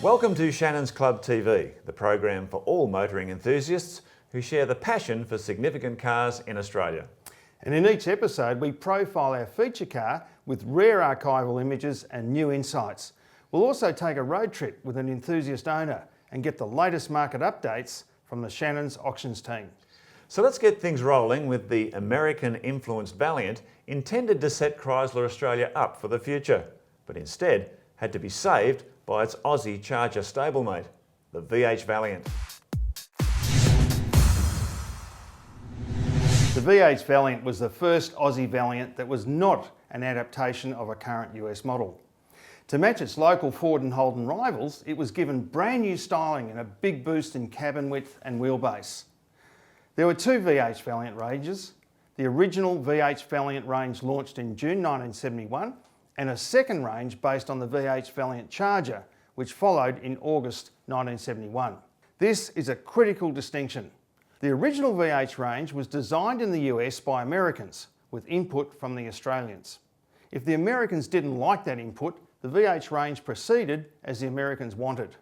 Welcome to Shannons Club TV, the program for all motoring enthusiasts who share the passion for significant cars in Australia. And in each episode, we profile our feature car with rare archival images and new insights. We'll also take a road trip with an enthusiast owner and get the latest market updates from the Shannons auctions team. So let's get things rolling with the American-influenced Valiant intended to set Chrysler Australia up for the future, but instead had to be saved by its Aussie Charger stablemate, the VH Valiant. The VH Valiant was the first Aussie Valiant that was not an adaptation of a current US model. To match its local Ford and Holden rivals, it was given brand new styling and a big boost in cabin width and wheelbase. There were two VH Valiant ranges. The original VH Valiant range launched in June 1971 and a second range based on the VH Valiant Charger, which followed in August 1971. This is a critical distinction. The original VH range was designed in the US by Americans with input from the Australians. If the Americans didn't like that input, the VH range proceeded as the Americans wanted.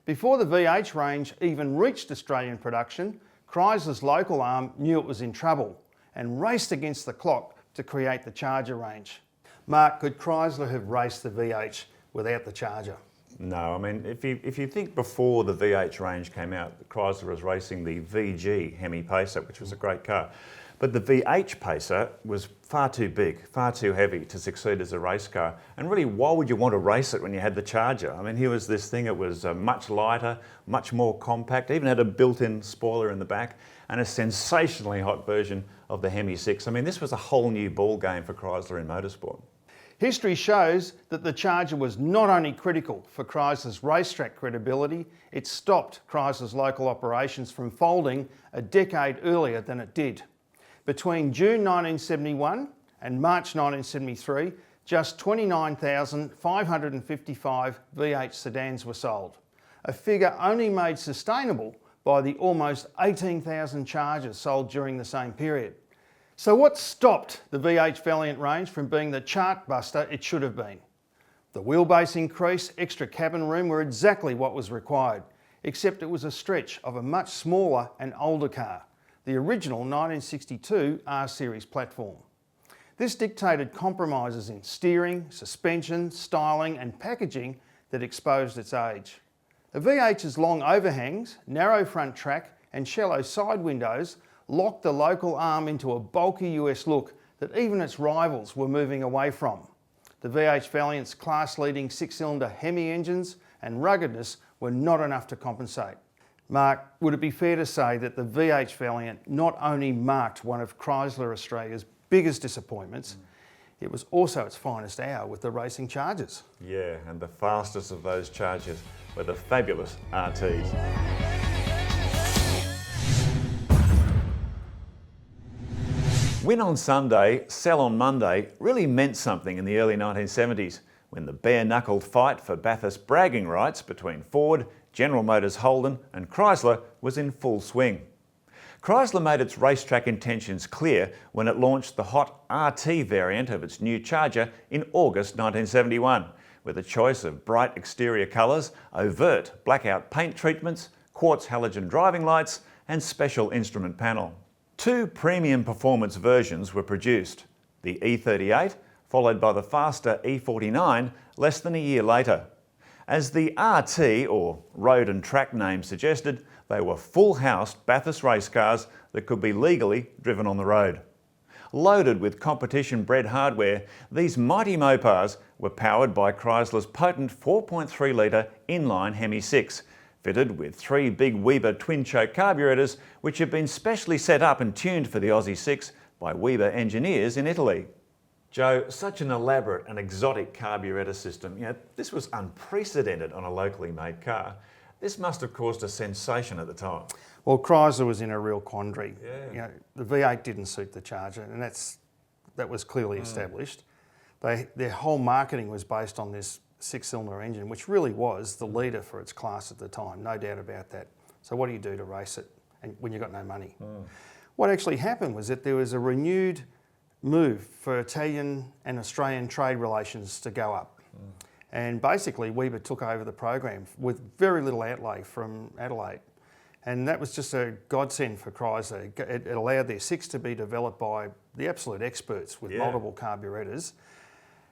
Before the VH range even reached Australian production, Chrysler's local arm knew it was in trouble and raced against the clock to create the Charger range. Mark, could Chrysler have raced the VH without the Charger? No, I mean, if you think before the VH range came out, Chrysler was racing the VG Hemi Pacer, which was a great car. But the VH Pacer was far too big, far too heavy to succeed as a race car. And really, why would you want to race it when you had the Charger? I mean, here was this thing, it was much lighter, much more compact, even had a built-in spoiler in the back, and a sensationally hot version of the Hemi 6. I mean, this was a whole new ball game for Chrysler in motorsport. History shows that the Charger was not only critical for Chrysler's racetrack credibility, it stopped Chrysler's local operations from folding a decade earlier than it did. Between June 1971 and March 1973, just 29,555 VH sedans were sold, a figure only made sustainable by the almost 18,000 Chargers sold during the same period. So what stopped the VH Valiant range from being the chartbuster it should have been? The wheelbase increase, extra cabin room were exactly what was required, except it was a stretch of a much smaller and older car, the original 1962 R-Series platform. This dictated compromises in steering, suspension, styling and packaging that exposed its age. The VH's long overhangs, narrow front track and shallow side windows locked the local arm into a bulky US look that even its rivals were moving away from. The VH Valiant's class-leading six-cylinder Hemi engines and ruggedness were not enough to compensate. Mark, would it be fair to say that the VH Valiant not only marked one of Chrysler Australia's biggest disappointments, it was also its finest hour with the racing Chargers? Yeah, and the fastest of those Chargers were the fabulous RTs. Win on Sunday, sell on Monday really meant something in the early 1970s when the bare-knuckled fight for Bathurst bragging rights between Ford, General Motors Holden and Chrysler was in full swing. Chrysler made its racetrack intentions clear when it launched the hot RT variant of its new Charger in August 1971, with a choice of bright exterior colours, overt blackout paint treatments, quartz halogen driving lights and special instrument panel. Two premium performance versions were produced, the E38 followed by the faster E49 less than a year later. As the RT, or road and track name suggested, they were full-housed Bathurst race cars that could be legally driven on the road. Loaded with competition-bred hardware, these mighty Mopars were powered by Chrysler's potent 4.3 litre inline Hemi 6, fitted with three big Weber twin-choke carburetors which had been specially set up and tuned for the Aussie 6 by Weber engineers in Italy. Joe, such an elaborate and exotic carburetor system, this was unprecedented on a locally made car. This must have caused a sensation at the time. Well, Chrysler was in a real quandary. Yeah. The V8 didn't suit the Charger, and that was clearly established. Their whole marketing was based on this six-cylinder engine, which really was the leader for its class at the time, no doubt about that. So what do you do to race it when you've got no money? What actually happened was that there was a renewed move for Italian and Australian trade relations to go up. And basically Weber took over the program with very little outlay from Adelaide. And that was just a godsend for Chrysler. It allowed their six to be developed by the absolute experts with multiple carburettors,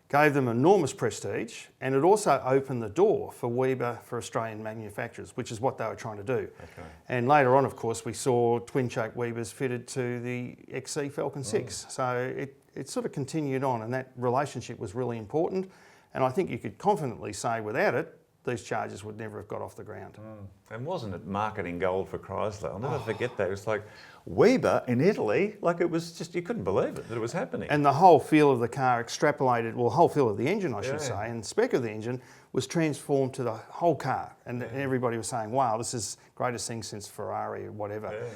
gave them enormous prestige, and it also opened the door for Weber for Australian manufacturers, which is what they were trying to do. Okay. And later on, of course, we saw twin-choke Webers fitted to the XC Falcon 6. So it sort of continued on, and that relationship was really important. And I think you could confidently say without it, these Chargers would never have got off the ground. And wasn't it marketing gold for Chrysler? I'll never forget that. It was like Weber in Italy, like it was just, you couldn't believe it, that it was happening. And the whole feel of the car extrapolated, well, the whole feel of the engine, I should say, and spec of the engine was transformed to the whole car. And everybody was saying, wow, this is the greatest thing since Ferrari or whatever. Yeah.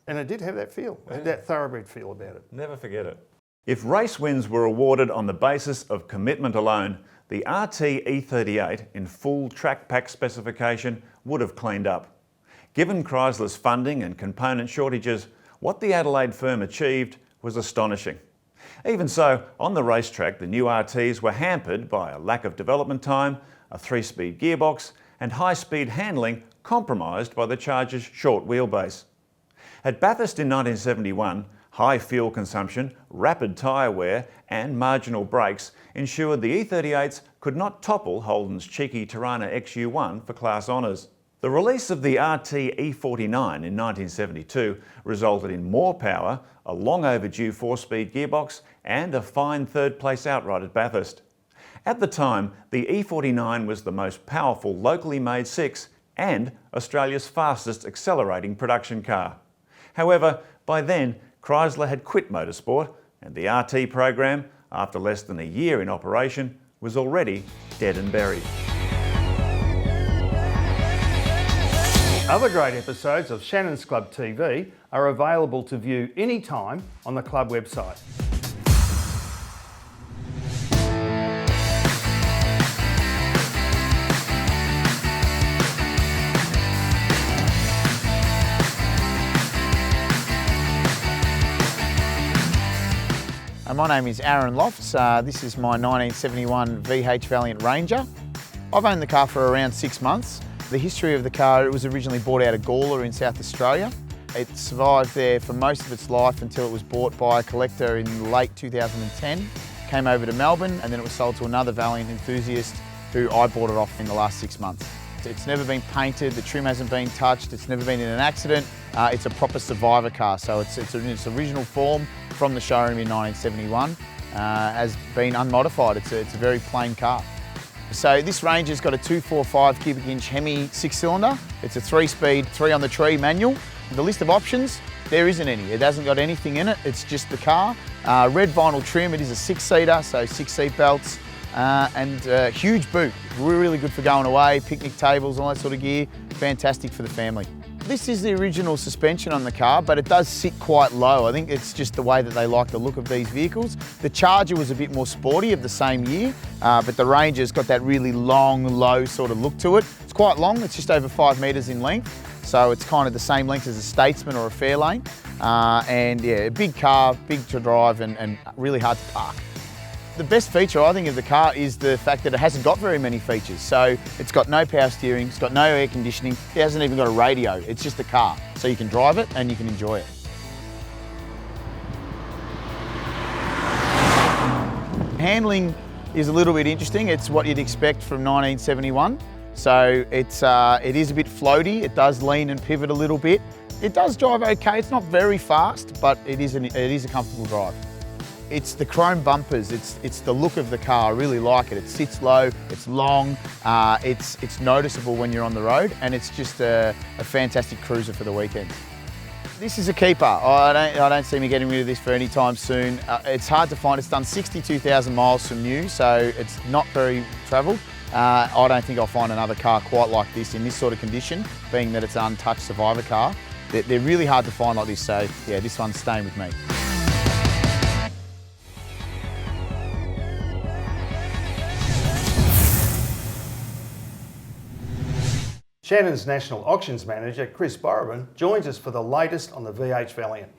And it did have that feel, that thoroughbred feel about it. Never forget it. If race wins were awarded on the basis of commitment alone, the RT E38 in full track pack specification would have cleaned up. Given Chrysler's funding and component shortages, what the Adelaide firm achieved was astonishing. Even so, on the racetrack, the new RTs were hampered by a lack of development time, a 3-speed gearbox, and high-speed handling compromised by the Charger's short wheelbase. At Bathurst in 1971, high fuel consumption, rapid tyre wear and marginal brakes ensured the E38s could not topple Holden's cheeky Tirana XU1 for class honours. The release of the RT E49 in 1972 resulted in more power, a long overdue 4-speed gearbox and a fine third-place outright at Bathurst. At the time, the E49 was the most powerful locally made 6 and Australia's fastest accelerating production car. However, by then, Chrysler had quit motorsport and the RT program, after less than a year in operation, was already dead and buried. Other great episodes of Shannons Club TV are available to view anytime on the club website. My name is Aaron Lofts. This is my 1971 VH Valiant Ranger. I've owned the car for around 6 months. The history of the car, it was originally bought out of Gawler in South Australia. It survived there for most of its life until it was bought by a collector in late 2010. Came over to Melbourne and then it was sold to another Valiant enthusiast who I bought it off in the last 6 months. It's never been painted, the trim hasn't been touched, it's never been in an accident. It's a proper survivor car, so it's in its original form from the showroom in 1971, has been unmodified. It's a very plain car. So this Ranger's got a 245 cubic inch Hemi 6-cylinder. It's a 3-speed, 3 on the tree manual. The list of options, there isn't any. It hasn't got anything in it, it's just the car. Red vinyl trim, it is a 6-seater, so 6 seat belts. And huge boot, really good for going away, picnic tables, all that sort of gear. Fantastic for the family. This is the original suspension on the car, but it does sit quite low. I think it's just the way that they like the look of these vehicles. The Charger was a bit more sporty of the same year, but the Ranger's got that really long, low sort of look to it. It's quite long, it's just over 5 metres in length, so it's kind of the same length as a Statesman or a Fairlane. And yeah, a big car, big to drive and really hard to park. The best feature, I think, of the car is the fact that it hasn't got very many features. So it's got no power steering, it's got no air conditioning, it hasn't even got a radio. It's just a car. So you can drive it and you can enjoy it. Handling is a little bit interesting. It's what you'd expect from 1971. So it is a bit floaty. It does lean and pivot a little bit. It does drive okay. It's not very fast, but it is a comfortable drive. It's the chrome bumpers, it's the look of the car, I really like it. It sits low, it's long, it's noticeable when you're on the road, and it's just a fantastic cruiser for the weekend. This is a keeper. I don't see me getting rid of this for any time soon. It's hard to find. It's done 62,000 miles from new, so it's not very travelled. I don't think I'll find another car quite like this in this sort of condition, being that it's an untouched survivor car. They're really hard to find like this, so yeah, this one's staying with me. Shannons National Auctions Manager, Chris Barbarin, joins us for the latest on the VH Valiant.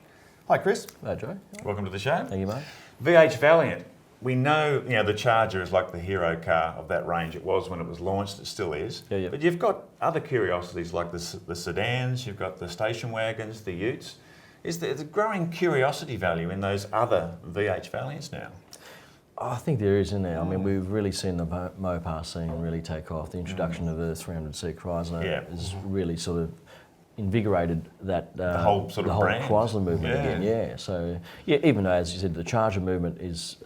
Hi, Chris. Hello, Joe. Welcome to the show. Thank you, mate. VH Valiant. we know, the Charger is like the hero car of that range. It was when it was launched, it still is. Yeah. But you've got other curiosities like the sedans, you've got the station wagons, the utes. Is there a growing curiosity value in those other VH Valiants now? I think there is, isn't there? I mean, we've really seen the Mopar scene really take off. The introduction of the 300C Chrysler has really sort of invigorated that the whole brand. Chrysler movement again. Yeah. So even though, as you said, the Charger movement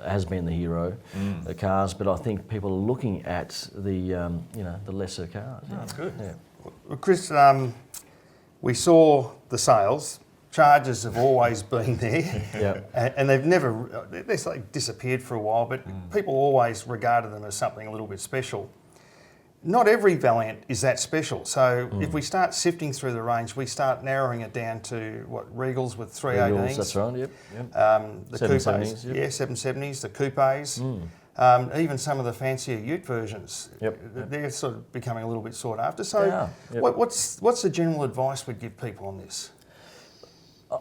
has been the hero, the cars, but I think people are looking at the the lesser cars. Oh, that's good. Yeah. Well, Chris, we saw the sales. Chargers have always been there, and they've like disappeared for a while, but people always regarded them as something a little bit special. Not every Valiant is that special, so if we start sifting through the range, we start narrowing it down to Regals with 318s. Regals, that's right, yep. The 770s, coupes, 770s, the coupes, even some of the fancier ute versions. They're sort of becoming a little bit sought after. So what's the general advice we'd give people on this?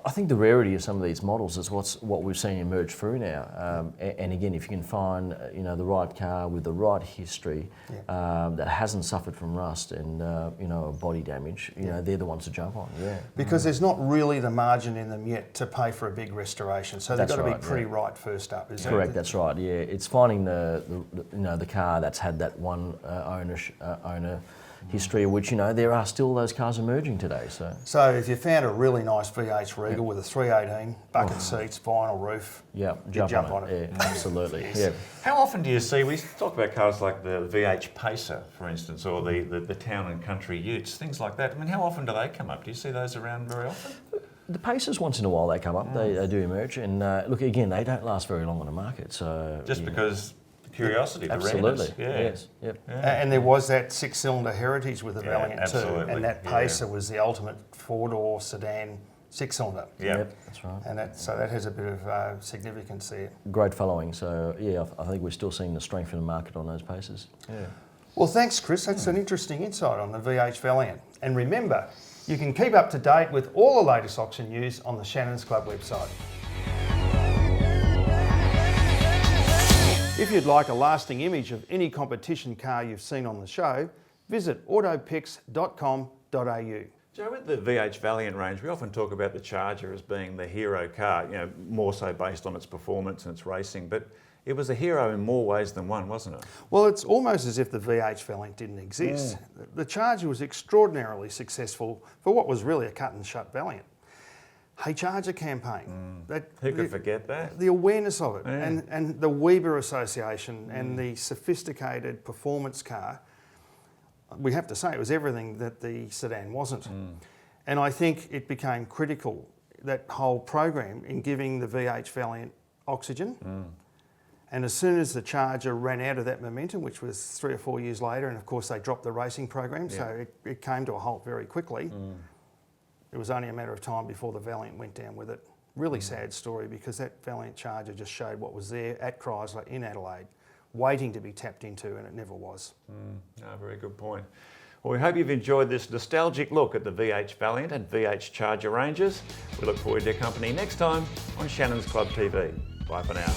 I think the rarity of some of these models is what we've seen emerge through now. And again, if you can find the right car with the right history that hasn't suffered from rust and body damage, they're the ones to jump on. Yeah. Because there's not really the margin in them yet to pay for a big restoration, so they've got to be pretty right first up. Is correct? That's right. Yeah, it's finding the car that's had that one owner history, which there are still those cars emerging today. So if you found a really nice VH Regal with a 318, bucket seats, vinyl roof, jump on it. Yeah, absolutely. How often do you see, we talk about cars like the VH Pacer, for instance, or the town and country utes, things like that. I mean, how often do they come up? Do you see those around very often? The Pacers, once in a while, they come up. They do emerge, and look, again, they don't last very long on the market. So just because curiosity, absolutely, the rareness. Yes, And there was that six-cylinder heritage with the Valiant too, and that Pacer was the ultimate four-door sedan six-cylinder. Yep, that's right. And so that has a bit of significance there. Great following. So I think we're still seeing the strength in the market on those Pacers. Yeah. Well, thanks, Chris. That's an interesting insight on the VH Valiant. And remember, you can keep up to date with all the latest auction news on the Shannons Club website. If you'd like a lasting image of any competition car you've seen on the show, visit autopics.com.au. Joe, with the VH Valiant range, we often talk about the Charger as being the hero car, more so based on its performance and its racing, but it was a hero in more ways than one, wasn't it? Well, it's almost as if the VH Valiant didn't exist. The Charger was extraordinarily successful for what was really a cut and shut Valiant. Hey Charger campaign. Who could forget that? The awareness of it and the Weber Association and the sophisticated performance car, we have to say it was everything that the sedan wasn't. And I think it became critical, that whole program, in giving the VH Valiant oxygen. And as soon as the Charger ran out of that momentum, which was 3 or 4 years later, and of course they dropped the racing program, so it came to a halt very quickly. It was only a matter of time before the Valiant went down with it. Really sad story, because that Valiant Charger just showed what was there at Chrysler in Adelaide, waiting to be tapped into, and it never was. No, very good point. Well, we hope you've enjoyed this nostalgic look at the VH Valiant and VH Charger ranges. We look forward to your company next time on Shannons Club TV. Bye for now.